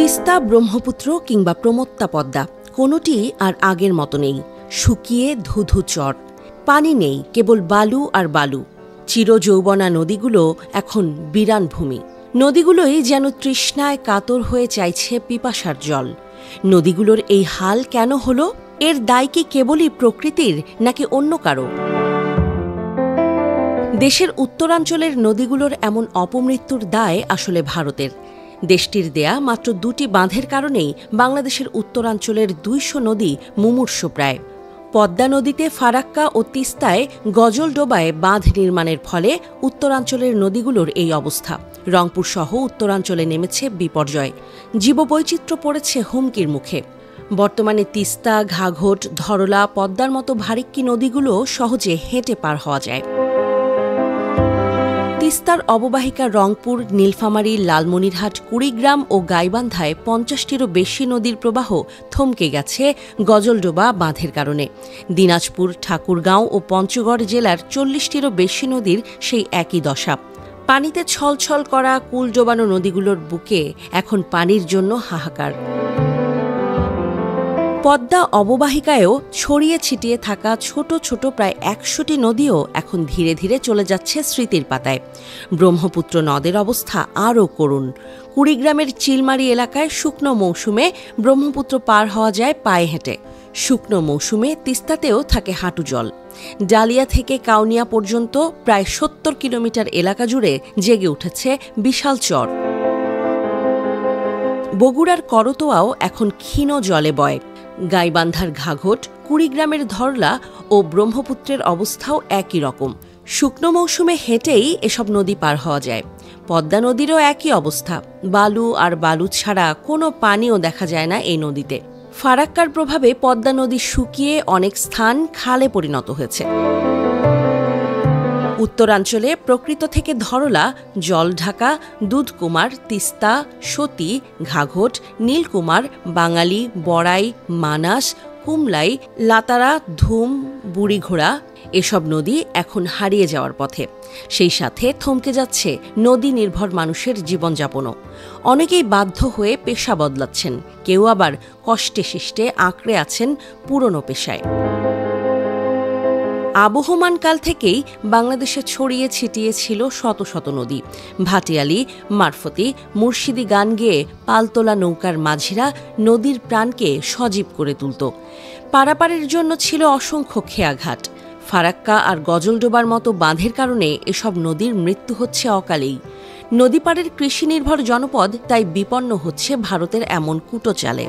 তিস্তা, ব্রহ্মপুত্র কিংবা প্রমত্তা পদ্মা কোনোটি আর আগের মতো নেই। শুকিয়ে ধুধু চর, পানি নেই, কেবল বালু আর বালু। চিরযৌবনা নদীগুলো এখন বিরান ভূমি। নদীগুলোই যেন তৃষ্ণায় কাতর হয়ে চাইছে পিপাসার জল। নদীগুলোর এই হাল কেন হলো? এর দায় কি কেবলই প্রকৃতির, নাকি অন্য কারো? দেশের উত্তরাঞ্চলের নদীগুলোর এমন অপমৃত্যুর দায় আসলে ভারতের। দেশটির দেয়া মাত্র 2টি বাঁধের কারণেই বাংলাদেশের উত্তরাঞ্চলের 200 নদী মুমূর্ষু প্রায়। পদ্মা নদীতে ফারাক্কা ও তিস্তায় গজলডোবায় বাঁধ নির্মাণের ফলে উত্তরাঞ্চলের নদীগুলোর এই অবস্থা। রংপুর সহ উত্তরাঞ্চলে নেমেছে বিপর্যয়। জীববৈচিত্র্য পড়েছে হুমকির মুখে। বর্তমানে তিস্তা, ঘাঘট, ধরলা, পদ্মার মতো ভারিক্কি নদীগুলো সহজে হেঁটে পার হওয়া যায়। তিস্তার অববাহিকা রংপুর, নীলফামারী, লালমনিরহাট, কুড়িগ্রাম ও গাইবান্ধায় 50টিরও বেশি নদীর প্রবাহ থমকে গেছে গজলডোবা বাঁধের কারণে। দিনাজপুর, ঠাকুরগাঁও ও পঞ্চগড় জেলার 40টিরও বেশি নদীর সেই একই দশা। পানিতে ছলছল করা কুল ডোবানো নদীগুলোর বুকে এখন পানির জন্য হাহাকার। পদ্মা অববাহিকায়ও ছড়িয়ে ছিটিয়ে থাকা ছোট ছোট প্রায় 100টি নদীও এখন ধীরে ধীরে চলে যাচ্ছে স্মৃতির পাতায়। ব্রহ্মপুত্র নদের অবস্থা আরও করুণ। কুড়িগ্রামের চিলমারি এলাকায় শুকনো মৌসুমে ব্রহ্মপুত্র পার হওয়া যায় পায়ে হেঁটে। শুকনো মৌসুমে তিস্তাতেও থাকে হাঁটু জল। ডালিয়া থেকে কাউনিয়া পর্যন্ত প্রায় 70 কিলোমিটার এলাকা জুড়ে জেগে উঠেছে বিশাল চর। বগুড়ার করতোয়াও এখন ক্ষীণ জলে বয়। গাইবান্ধার ঘাঘট, কুড়িগ্রামের ধরলা ও ব্রহ্মপুত্রের অবস্থাও একই রকম। শুকনো মৌসুমে হেঁটেই এসব নদী পার হওয়া যায়। পদ্মা নদীরও একই অবস্থা। বালু আর বালু ছাড়া কোনো পানিও দেখা যায় না এই নদীতে। ফারাক্কার প্রভাবে পদ্মা নদী শুকিয়ে অনেক স্থান খালে পরিণত হয়েছে। উত্তরাঞ্চলে প্রকৃত থেকে ধরলা, জলঢাকা, দুধকুমার, তিস্তা, সতী, ঘাঘট, নীলকুমার, বাঙালি, বড়াই, মানাস, কুমলাই, লাতারা, ধুম, বুড়িঘোড়া এসব নদী এখন হারিয়ে যাওয়ার পথে। সেই সাথে থমকে যাচ্ছে নদী নির্ভর মানুষের জীবনযাপনও। অনেকেই বাধ্য হয়ে পেশা বদলাচ্ছেন, কেউ আবার কষ্টে শিষ্টে আঁকড়ে আছেন পুরনো পেশায়। আবহমানকাল থেকেই বাংলাদেশে ছড়িয়ে ছিটিয়ে ছিল শত শত নদী। ভাটিয়ালি, মারফতি, মুর্শিদি গান গেয়ে পালতোলা নৌকার মাঝিরা নদীর প্রাণকে সজীব করে তুলত। পারাপারের জন্য ছিল অসংখ্য খেয়াঘাট। ফারাক্কা আর গজলডোবার মতো বাঁধের কারণে এসব নদীর মৃত্যু হচ্ছে অকালেই। নদীপাড়ের কৃষি নির্ভর জনপদ তাই বিপন্ন হচ্ছে ভারতের এমন কুটো চালে।